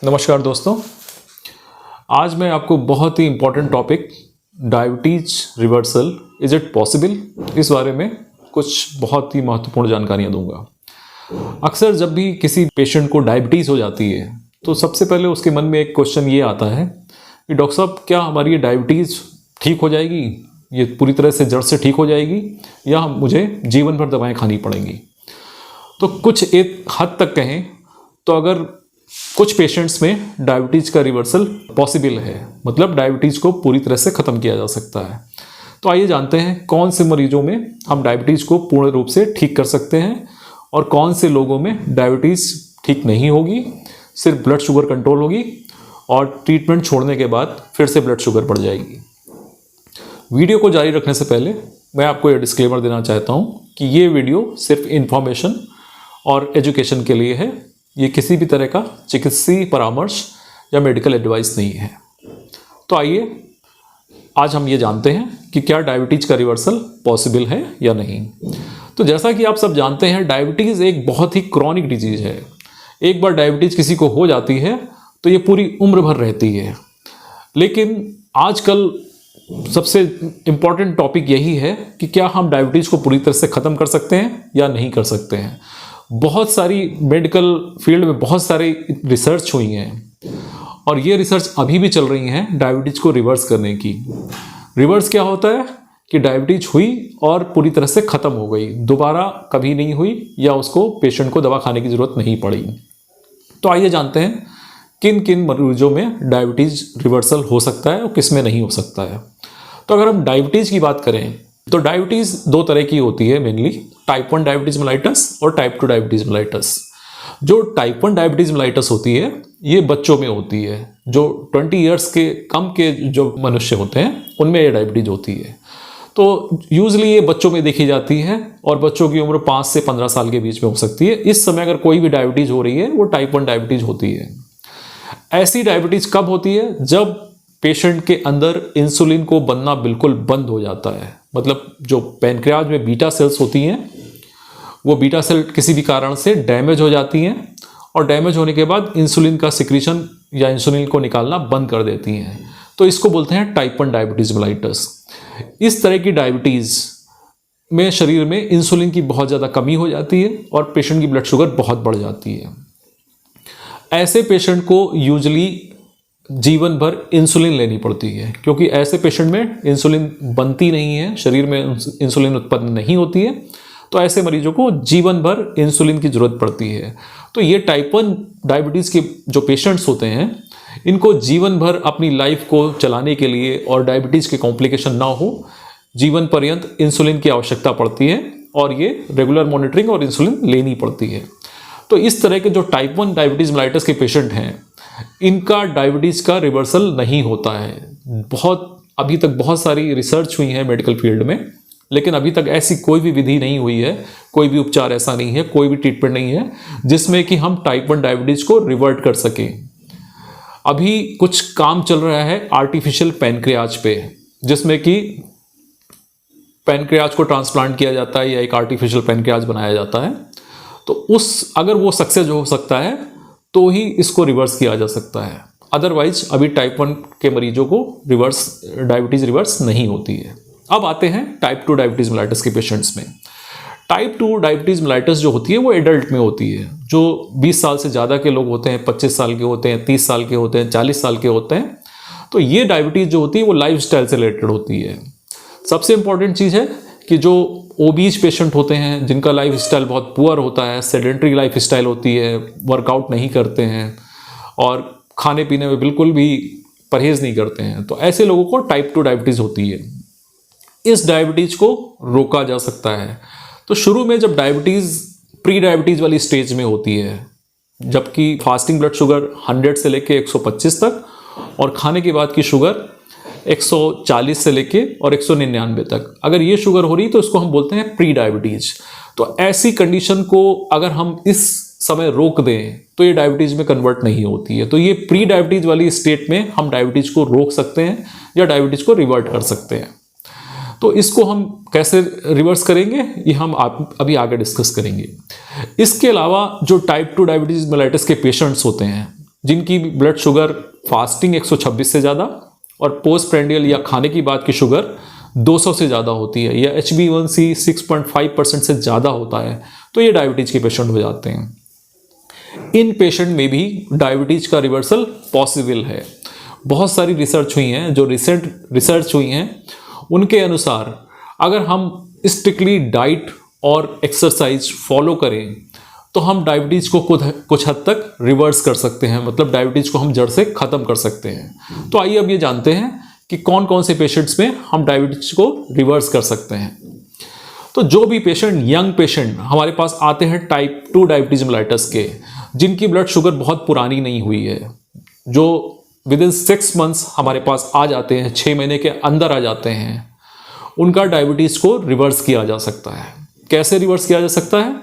नमस्कार दोस्तों, आज मैं आपको बहुत ही important topic diabetes reversal is it possible इस बारे में कुछ बहुत ही महत्वपूर्ण जानकारियाँ दूंगा। अक्सर जब भी किसी पेशेंट को डायबिटीज़ हो जाती है तो सबसे पहले उसके मन में एक क्वेश्चन ये आता है कि डॉक्टर साहब, क्या हमारी ये डायबिटीज़ ठीक हो जाएगी, ये पूरी तरह से जड़ से ठीक हो जाएगी या मुझे जीवन भर दवाएँ खानी पड़ेंगी। तो कुछ एक हद तक कहें तो अगर कुछ पेशेंट्स में डायबिटीज़ का रिवर्सल पॉसिबल है, मतलब डायबिटीज़ को पूरी तरह से ख़त्म किया जा सकता है। तो आइए जानते हैं कौन से मरीजों में हम डायबिटीज़ को पूर्ण रूप से ठीक कर सकते हैं और कौन से लोगों में डायबिटीज़ ठीक नहीं होगी, सिर्फ ब्लड शुगर कंट्रोल होगी और ट्रीटमेंट छोड़ने के बाद फिर से ब्लड शुगर बढ़ जाएगी। वीडियो को जारी रखने से पहले मैं आपको ये डिस्क्लेमर देना चाहता हूँ कि ये वीडियो सिर्फ इन्फॉर्मेशन और एजुकेशन के लिए है, ये किसी भी तरह का चिकित्सीय परामर्श या मेडिकल एडवाइस नहीं है। तो आइए आज हम ये जानते हैं कि क्या डायबिटीज़ का रिवर्सल पॉसिबल है या नहीं। तो जैसा कि आप सब जानते हैं, डायबिटीज़ एक बहुत ही क्रॉनिक डिजीज़ है। एक बार डायबिटीज़ किसी को हो जाती है तो ये पूरी उम्र भर रहती है। लेकिन आजकल सबसे इम्पॉर्टेंट टॉपिक यही है कि क्या हम डायबिटीज़ को पूरी तरह से ख़त्म कर सकते हैं या नहीं कर सकते हैं। बहुत सारी मेडिकल फील्ड में बहुत सारी रिसर्च हुई हैं और ये रिसर्च अभी भी चल रही हैं डायबिटीज़ को रिवर्स करने की। रिवर्स क्या होता है कि डायबिटीज़ हुई और पूरी तरह से ख़त्म हो गई, दोबारा कभी नहीं हुई या उसको पेशेंट को दवा खाने की ज़रूरत नहीं पड़ी। तो आइए जानते हैं किन किन मरीजों में डायबिटीज़ रिवर्सल हो सकता है और किस में नहीं हो सकता है। तो अगर हम डायबिटीज़ की बात करें तो डायबिटीज़ दो तरह की होती है मेनली, टाइप 1 डायबिटीज़ मेलाइटस और टाइप 2 डायबिटीज़ मेलाइटस। जो टाइप 1 डायबिटीज़ मेलाइटस होती है ये बच्चों में होती है, जो 20 ईयर्स के कम के जो मनुष्य होते हैं उनमें ये डायबिटीज़ होती है। तो यूजली ये बच्चों में देखी जाती है और बच्चों की उम्र 5 से 15 साल के बीच में हो सकती है। इस समय अगर कोई भी डायबिटीज़ हो रही है वो टाइप 1 डायबिटीज़ होती है। ऐसी डायबिटीज़ कब होती है? जब पेशेंट के अंदर इंसुलिन को बनना बिल्कुल बंद हो जाता है। मतलब जो पैनक्रियाज में बीटा सेल्स होती हैं वो बीटा सेल किसी भी कारण से डैमेज हो जाती हैं और डैमेज होने के बाद इंसुलिन का सिक्रीशन या इंसुलिन को निकालना बंद कर देती हैं। तो इसको बोलते हैं टाइप 1 डायबिटीज़ मेलाइटस। इस तरह की डायबिटीज़ में शरीर में इंसुलिन की बहुत ज़्यादा कमी हो जाती है और पेशेंट की ब्लड शुगर बहुत बढ़ जाती है। ऐसे पेशेंट को यूजली जीवन भर इंसुलिन लेनी पड़ती है, क्योंकि ऐसे पेशेंट में इंसुलिन बनती नहीं है, शरीर में इंसुलिन उत्पन्न नहीं होती है। तो ऐसे मरीजों को जीवन भर इंसुलिन की ज़रूरत पड़ती है। तो ये टाइप 1 डायबिटीज़ के जो पेशेंट्स होते हैं इनको जीवन भर अपनी लाइफ को चलाने के लिए और डायबिटीज़ के कॉम्प्लिकेशन ना हो, जीवन पर्यंत इंसुलिन की आवश्यकता पड़ती है और ये रेगुलर मॉनिटरिंग और इंसुलिन लेनी पड़ती है। तो इस तरह के जो टाइप 1 डायबिटीज़ मेलाइटस के पेशेंट हैं इनका डायबिटीज़ का रिवर्सल नहीं होता है। अभी तक बहुत सारी रिसर्च हुई है मेडिकल फील्ड में, लेकिन अभी तक ऐसी कोई भी विधि नहीं हुई है, कोई भी उपचार ऐसा नहीं है, कोई भी ट्रीटमेंट नहीं है जिसमें कि हम टाइप 1 डायबिटीज़ को रिवर्ट कर सकें। अभी कुछ काम चल रहा है आर्टिफिशियल पैनक्रियाज पे, जिसमें कि पैनक्रियाज को ट्रांसप्लांट किया जाता है या एक आर्टिफिशियल पैनक्रियाज बनाया जाता है। तो अगर वो सक्सेस हो सकता है तो ही इसको रिवर्स किया जा सकता है। अदरवाइज अभी टाइप 1 के मरीजों को डायबिटीज़ रिवर्स नहीं होती है। अब आते हैं टाइप 2 डायबिटीज़ मेलाइटस के पेशेंट्स में। टाइप 2 डायबिटीज़ मेलाइटस जो होती है वो एडल्ट में होती है। जो 20 साल से ज़्यादा के लोग होते हैं, 25 साल के होते हैं, 30 साल के होते हैं, 40 साल के होते हैं। तो ये डायबिटीज़ जो होती है वो लाइफ स्टाइल से रिलेटेड होती है। सबसे इंपॉर्टेंट चीज़ है कि जो ओबीज पेशेंट होते हैं, जिनका लाइफ स्टाइल बहुत पुअर होता है, सेडेंट्री लाइफ स्टाइल होती है, वर्कआउट नहीं करते हैं और खाने पीने में बिल्कुल भी परहेज़ नहीं करते हैं, तो ऐसे लोगों को टाइप 2 डायबिटीज़ होती है। इस डायबिटीज़ को रोका जा सकता है। तो शुरू में जब डायबिटीज़ प्री डायबिटीज़ वाली स्टेज में होती है, जबकि फास्टिंग ब्लड शुगर 100 से लेके 125 तक और खाने के बाद की शुगर 140 से लेके और 199 तक, अगर ये शुगर हो रही तो इसको हम बोलते हैं प्री डायबिटीज़। तो ऐसी कंडीशन को अगर हम इस समय रोक दें तो ये डायबिटीज़ में कन्वर्ट नहीं होती है। तो ये प्री डायबिटीज़ वाली स्टेट में हम डायबिटीज़ को रोक सकते हैं या डायबिटीज़ को रिवर्ट कर सकते हैं। तो इसको हम कैसे रिवर्स करेंगे ये हम अभी आगे डिस्कस करेंगे। इसके अलावा जो टाइप 2 डायबिटीज़ मेलाइटस के पेशेंट्स होते हैं जिनकी ब्लड शुगर फास्टिंग 126 से ज़्यादा और पोस्ट प्रेंडियल या खाने की बाद की शुगर 200 से ज़्यादा होती है, या HbA1c 6.5% से ज़्यादा होता है, तो ये डायबिटीज़ के पेशेंट हो जाते हैं। इन पेशेंट में भी डायबिटीज़ का रिवर्सल पॉसिबल है। बहुत सारी रिसर्च हुई हैं, जो रिसेंट रिसर्च हुई हैं उनके अनुसार अगर हम स्ट्रिक्टली डाइट और एक्सरसाइज फॉलो करें तो हम डायबिटीज़ को कुछ हद तक रिवर्स कर सकते हैं, मतलब डायबिटीज़ को हम जड़ से ख़त्म कर सकते हैं। तो आइए अब ये जानते हैं कि कौन कौन से पेशेंट्स में हम डायबिटीज़ को रिवर्स कर सकते हैं। तो जो भी पेशेंट, यंग पेशेंट हमारे पास आते हैं टाइप 2 डायबिटीज़ मेलाइटस के, जिनकी ब्लड शुगर बहुत पुरानी नहीं हुई है, जो विदिन 6 मंथ्स हमारे पास आ जाते हैं, 6 महीने के अंदर आ जाते हैं, उनका डायबिटीज़ को रिवर्स किया जा सकता है। कैसे रिवर्स किया जा सकता है?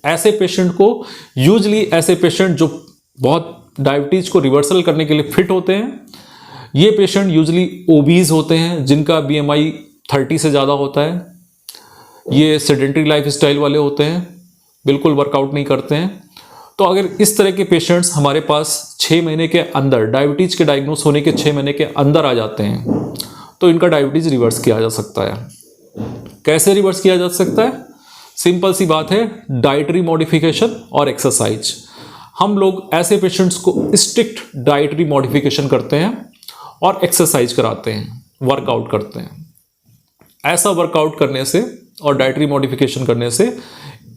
ऐसे पेशेंट को, यूजली ऐसे पेशेंट जो बहुत डायबिटीज़ को रिवर्सल करने के लिए फिट होते हैं, ये पेशेंट यूजली ओबीज होते हैं, जिनका BMI 30 से ज़्यादा होता है, ये सेडेंटरी लाइफ स्टाइल वाले होते हैं, बिल्कुल वर्कआउट नहीं करते हैं। तो अगर इस तरह के पेशेंट्स हमारे पास 6 महीने के अंदर, डायबिटीज़ के डायग्नोस होने के 6 महीने के अंदर आ जाते हैं, तो इनका डायबिटीज़ रिवर्स किया जा सकता है। कैसे रिवर्स किया जा सकता है? सिंपल सी बात है, डाइटरी मॉडिफिकेशन और एक्सरसाइज। हम लोग ऐसे पेशेंट्स को स्ट्रिक्ट डाइटरी मॉडिफिकेशन करते हैं और एक्सरसाइज कराते हैं, वर्कआउट करते हैं। ऐसा वर्कआउट करने से और डाइटरी मॉडिफिकेशन करने से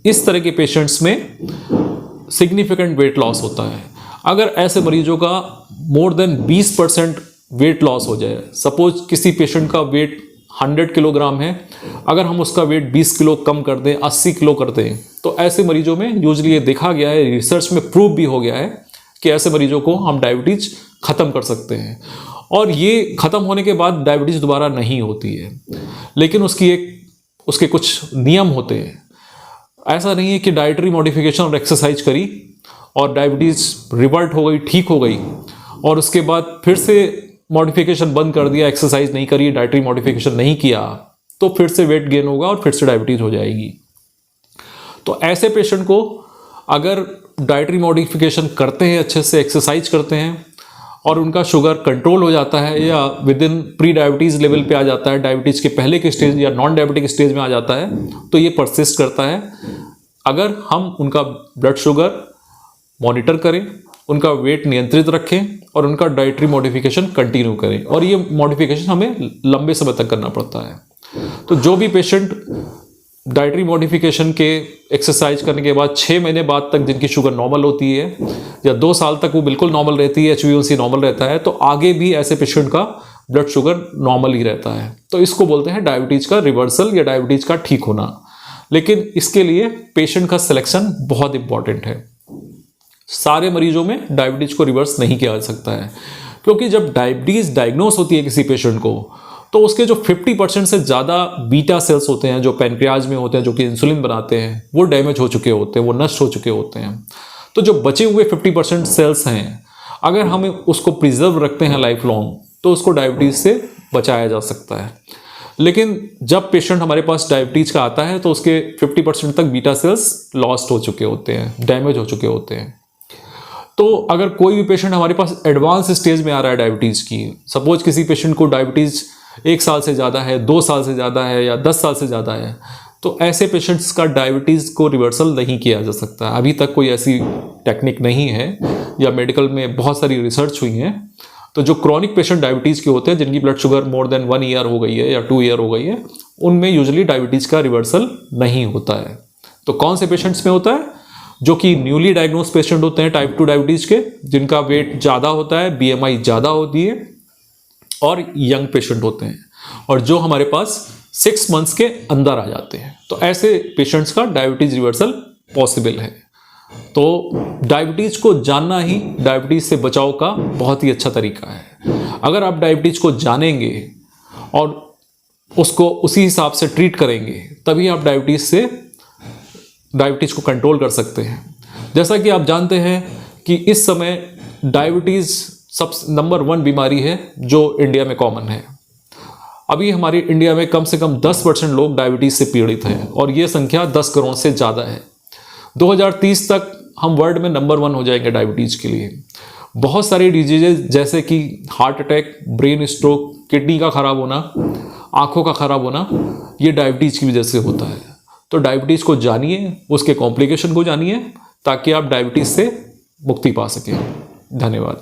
इस तरह के पेशेंट्स में सिग्निफिकेंट वेट लॉस होता है। अगर ऐसे मरीजों का मोर देन 20% वेट लॉस हो जाए, सपोज किसी पेशेंट का वेट 100 किलोग्राम है, अगर हम उसका वेट 20 किलो कम कर दें, 80 किलो कर दें, तो ऐसे मरीजों में यूजली ये देखा गया है, रिसर्च में प्रूव भी हो गया है कि ऐसे मरीजों को हम डायबिटीज़ ख़त्म कर सकते हैं। और ये ख़त्म होने के बाद डायबिटीज़ दोबारा नहीं होती है, लेकिन उसके कुछ नियम होते हैं। ऐसा नहीं है कि डाइटरी मॉडिफिकेशन और एक्सरसाइज करी और डायबिटीज़ रिवर्ट हो गई, ठीक हो गई, और उसके बाद फिर से मॉडिफिकेशन बंद कर दिया, एक्सरसाइज नहीं करी, डाइटरी मॉडिफिकेशन नहीं किया, तो फिर से वेट गेन होगा और फिर से डायबिटीज़ हो जाएगी। तो ऐसे पेशेंट को अगर डाइटरी मॉडिफिकेशन करते हैं, अच्छे से एक्सरसाइज करते हैं और उनका शुगर कंट्रोल हो जाता है या with in pre diabetes level पे आ जाता है, डायबिटीज़ के पहले के स्टेज या नॉन डायबिटिक स्टेज में आ जाता है, तो ये परसिस्ट करता है अगर हम उनका ब्लड शुगर मॉनिटर करें, उनका वेट नियंत्रित रखें और उनका डाइटरी मॉडिफिकेशन कंटिन्यू करें। और ये मॉडिफिकेशन हमें लंबे समय तक करना पड़ता है। तो जो भी पेशेंट डाइटरी मॉडिफिकेशन के एक्सरसाइज करने के बाद 6 महीने बाद तक जिनकी शुगर नॉर्मल होती है या 2 साल तक वो बिल्कुल नॉर्मल रहती है, HbA1c नॉर्मल रहता है, तो आगे भी ऐसे पेशेंट का ब्लड शुगर नॉर्मल ही रहता है। तो इसको बोलते हैं डायबिटीज़ का रिवर्सल या डायबिटीज़ का ठीक होना। लेकिन इसके लिए पेशेंट का सिलेक्शन बहुत इंपॉर्टेंट है। सारे मरीजों में डायबिटीज़ को रिवर्स नहीं किया जा सकता है, क्योंकि जब डायबिटीज़ डायग्नोस होती है किसी पेशेंट को, तो उसके जो 50% से ज़्यादा बीटा सेल्स होते हैं जो पैनक्रियाज में होते हैं, जो कि इंसुलिन बनाते हैं, वो डैमेज हो चुके होते हैं, वो नष्ट हो चुके होते हैं। तो जो बचे हुए 50% सेल्स हैं, अगर हम उसको प्रिजर्व रखते हैं लाइफ लॉन्ग, तो उसको डायबिटीज़ से बचाया जा सकता है। लेकिन जब पेशेंट हमारे पास डायबिटीज़ का आता है तो उसके 50% तक बीटा सेल्स लॉस्ट हो चुके होते हैं, डैमेज हो चुके होते हैं। तो अगर कोई भी पेशेंट हमारे पास एडवांस स्टेज में आ रहा है डायबिटीज़ की, सपोज किसी पेशेंट को डायबिटीज़ 1 साल से ज़्यादा है, 2 साल से ज़्यादा है या 10 साल से ज़्यादा है, तो ऐसे पेशेंट्स का डायबिटीज़ को रिवर्सल नहीं किया जा सकता। अभी तक कोई ऐसी टेक्निक नहीं है या मेडिकल में बहुत सारी रिसर्च हुई हैं। तो जो क्रॉनिक पेशेंट डायबिटीज़ के होते हैं, जिनकी blood sugar more than 1 year हो गई है या 2 ईयर हो गई है, उनमें यूजुअली डायबिटीज़ का रिवर्सल नहीं होता है। तो कौन से पेशेंट्स में होता है? जो कि न्यूली डायग्नोज पेशेंट होते हैं टाइप 2 डायबिटीज़ के, जिनका वेट ज़्यादा होता है, BMI ज़्यादा होती है, और यंग पेशेंट होते हैं, और जो हमारे पास 6 मंथ्स के अंदर आ जाते हैं। तो ऐसे पेशेंट्स का डायबिटीज़ रिवर्सल पॉसिबल है। तो डायबिटीज़ को जानना ही डायबिटीज़ से बचाव का बहुत ही अच्छा तरीका है। अगर आप डायबिटीज़ को जानेंगे और उसको उसी हिसाब से ट्रीट करेंगे, तभी आप डायबिटीज़ को कंट्रोल कर सकते हैं। जैसा कि आप जानते हैं कि इस समय डायबिटीज़ नंबर 1 बीमारी है जो इंडिया में कॉमन है। अभी हमारी इंडिया में कम से कम 10% लोग डायबिटीज़ से पीड़ित हैं, और ये संख्या 10 करोड़ से ज़्यादा है। 2030 तक हम वर्ल्ड में नंबर 1 हो जाएंगे डायबिटीज़ के लिए। बहुत सारी डिजीजेज जैसे कि heart attack, brain stroke, kidney का ख़राब होना, आँखों का ख़राब होना, ये डायबिटीज़ की वजह से होता है। तो डायबिटीज़ को जानिए, उसके कॉम्प्लिकेशन को जानिए, ताकि आप डायबिटीज़ से मुक्ति पा सकें। धन्यवाद।